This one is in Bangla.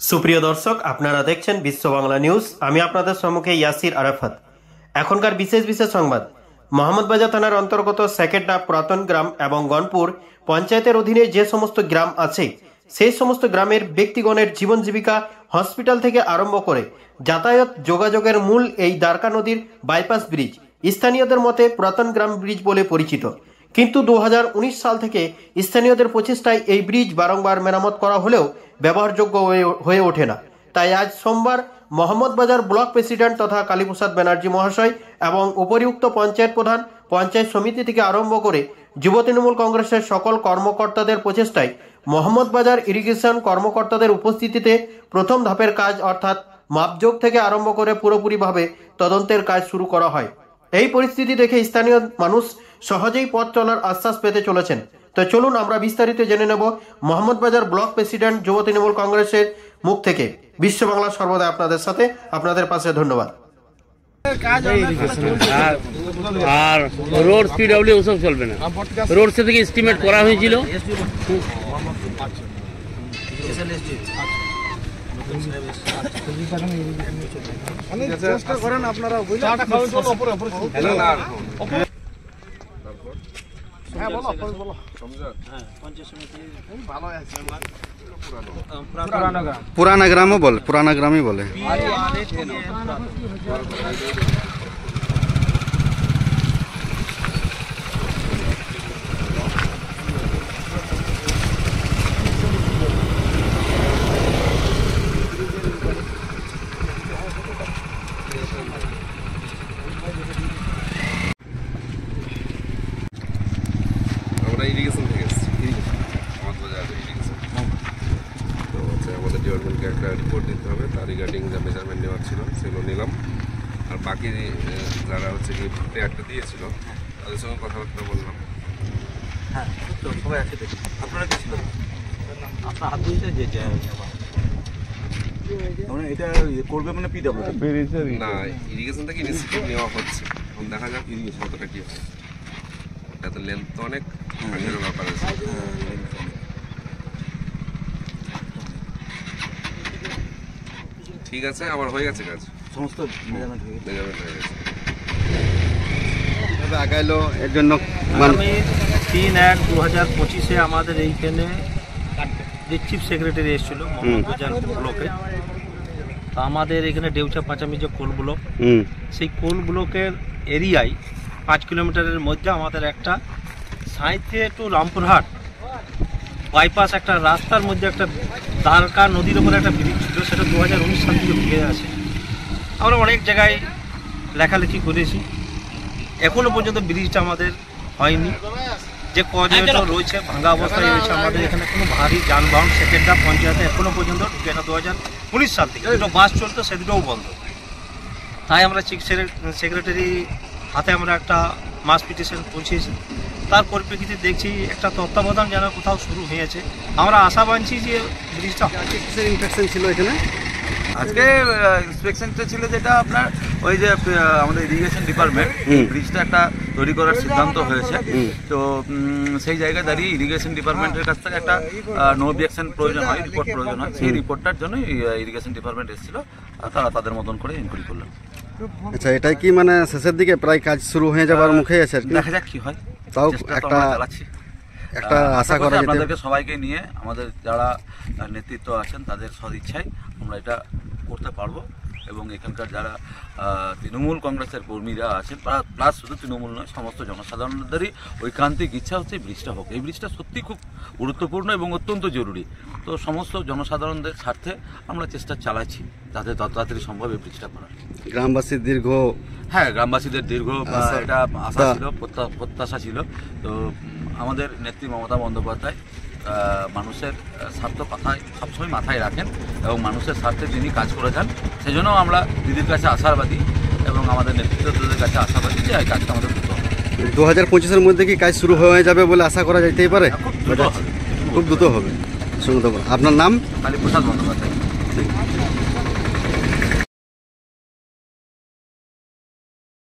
সুপ্রিয় দর্শক, আপনারা দেখছেন বিশ্ব বাংলা নিউজ। আমি আপনাদের সম্মুখে ইয়াসির আরাফাত। এখনকার বিশেষ বিশেষ সংবাদ। মোহাম্মদবাজার থানার অন্তর্গত সেকেন্ডা, পুরাতন গ্রাম এবং গনপুর পঞ্চায়েতের অধীনে যে সমস্ত গ্রাম আছে সেই সমস্ত গ্রামের ব্যক্তিগণের জীবন জীবিকা, হসপিটাল থেকে আরম্ভ করে যাতায়াত যোগাযোগের মূল এই দ্বারকা নদীর বাইপাস ব্রিজ স্থানীয়দের মতে পুরাতন গ্রাম ব্রিজ বলে পরিচিত। কিন্তু 2019 সাল থেকে স্থানীয়দের প্রচেষ্টায় এই ব্রিজ বারংবার মেরামত করা হলেও ব্যবহারযোগ্য হয়ে ওঠে না। তাই আজ সোমবার মোহাম্মদবাজার ব্লক প্রেসিডেন্ট তথা কালীপ্রসাদ ব্যানার্জি মহাশয় এবং উপরিউক্ত পঞ্চায়েত প্রধান, পঞ্চায়েত সমিতি থেকে আরম্ভ করে যুব তৃণমূল কংগ্রেসের সকল কর্মকর্তাদের প্রচেষ্টায় মোহাম্মদবাজার ইরিগেশন কর্মকর্তাদের উপস্থিতিতে প্রথম ধাপের কাজ অর্থাৎ মাপজোক থেকে আরম্ভ করে পুরোপুরিভাবে তদন্তের কাজ শুরু করা হয়। এই পরিস্থিতি দেখে স্থানীয় মানুষ সহজেই পথ চলার আশ্বাস পেতে চলেছেন। তো চলুন আমরা বিস্তারিত জেনে নেব মোহাম্মদবাজার ব্লক প্রেসিডেন্ট যুব তৃণমূল কংগ্রেসের মুখ থেকে। বিশ্ব বাংলা সর্বদা আপনাদের সাথে, আপনাদের পাশে। ধন্যবাদ। আর রোড পিডব্লিউ ওসব চলবে না। রোড সে থেকে এস্টিমেট করা হয়েছিল। পুরানা গ্রামও বলে, পুরানা গ্রামই বলে। ইরিগেশন থেকে এসেছি, মোহাম্মদবাজার ইরিগেশন। তো আমাদের ডিপার্টমেন্টকে একটা রিপোর্ট দিতে হবে, তার রিগার্ডিং যা মেজারমেন্ট নেওয়ার ছিল সেগুলো নিলাম। আর বাকি যারা কি প্লেয়ারটা দিয়েছিল তাদের সঙ্গে কথাবার্তা বললাম। হ্যাঁ, তো সবাই আছে। দেখি আপনারা কি ছিল, আপনার হাত দিয়েছে যে এটা করবে মানে পিডব্লিউ না, ইরিগেশন থেকে ইনিশিয়েটিভ নেওয়া হচ্ছে। এখন দেখা যাক ইরিগেশন কতটা কী হয়। এত লেন্থ তো অনেক ব্যাপার আছে। ঠিক আছে, আমার হয়ে গেছে কাজ, সমস্ত মেজারমেন্ট হয়ে গেছে। আগাইলো এর জন্য 3/1/2025 আমাদের এইখানে যে চিফ সেক্রেটারি এসেছিল মোহাম্মদবাজার ব্লকে। তা আমাদের এখানে ডেউচা পাঁচামি যে কোল ব্লক, সেই কোল ব্লকের এরিয়ায় 5 কিলোমিটারের মধ্যে আমাদের একটা সাঁইথে টু রামপুরহাট বাইপাস একটা রাস্তার মধ্যে একটা দ্বারকা নদীর উপরে একটা ব্রিজ ছিল। সেটা 2019 সাল থেকে ভেঙে আছে। আমরা অনেক জায়গায় লেখালেখি করেছি, এখনো পর্যন্ত ব্রিজটা আমাদের হয়নি। যে কজনটা রয়েছে ভাঙা অবস্থায় রয়েছে। আমাদের এখানে কোনো ভারী যানবাহন সেকেন্ডা পঞ্চায়েতে এখনো পর্যন্ত ঢুকে না। 2019 সাল থেকে দুটো বাস চলতো, সে দুটোও বন্ধ। তাই আমরা চিফ সেক্রেটারি হাতে আমরা একটা মাস পিটিশন পৌঁছেছি। তার পরিপ্রেক্ষিতে দেখছি একটা তত্ত্বাবধান যেন কোথাও শুরু হয়েছে। আমরা আশা বানছি যে ব্রিজটা ইনফেকশন ছিল এখানে। আজকে ইন্সপেকশনটা ছিল যেটা আপনার ওই যে আমাদের ইরিগেশন ডিপার্টমেন্ট ব্রিজটা একটা তৈরি করার সিদ্ধান্ত হয়েছে। তো সেই জায়গায় দাঁড়িয়ে ইরিগেশন ডিপার্টমেন্টের কাছ থেকে একটা নো অবজেকশন প্রয়োজন হয়, রিপোর্ট প্রয়োজন হয়। সেই রিপোর্টটার জন্য ইরিগেশন ডিপার্টমেন্ট এসেছিল, তারা তাদের মতন করে ইনকোয়ারি করলেন। আচ্ছা, এটাই কি মানে শেষের দিকে প্রায় কাজ শুরু হয়ে যাবার মুখে আছে? দেখা যাক কি হয়। তাও একটা আশা করা যেতে। আপনাদেরকে সবাইকে নিয়ে আমাদের যারা নেতৃত্ব আছেন তাদের সদিচ্ছায় আমরা এটা করতে পারবো। এবং এখানকার যারা তৃণমূল কংগ্রেসের কর্মীরা আছেন, প্লাস শুধু তৃণমূল নয়, সমস্ত জনসাধারণদেরই ঐকান্তিক ইচ্ছা হচ্ছে এই ব্রিজটা হোক। এই ব্রিজটা সত্যি খুব গুরুত্বপূর্ণ এবং অত্যন্ত জরুরি। তো সমস্ত জনসাধারণদের স্বার্থে আমরা চেষ্টা চালাচ্ছি যাতে তত তাড়াতাড়ি সম্ভব এই ব্রিজটা করার। গ্রামবাসীর গ্রামবাসীদের দীর্ঘ এটা আশা ছিল, প্রত্যাশা ছিল। তো আমাদের নেত্রী মমতা বন্দ্যোপাধ্যায় মানুষের স্বার্থ কথায় সবসময় মাথায় রাখেন এবং মানুষের স্বার্থে যিনি কাজ করে যান, সেজন্য আমরা দিদির কাছে আশাবাদী এবং আমাদের নেতৃত্বদের কাছে আশাবাদী যে এই কাজটা আমাদের দ্রুত হবে। 2025-এর মধ্যে কি কাজ শুরু হয়ে যাবে বলে আশা করা যেতেই পারে? খুব দ্রুত হবে। আপনার নাম? কালীপ্রসাদ বন্দ্যোপাধ্যায়।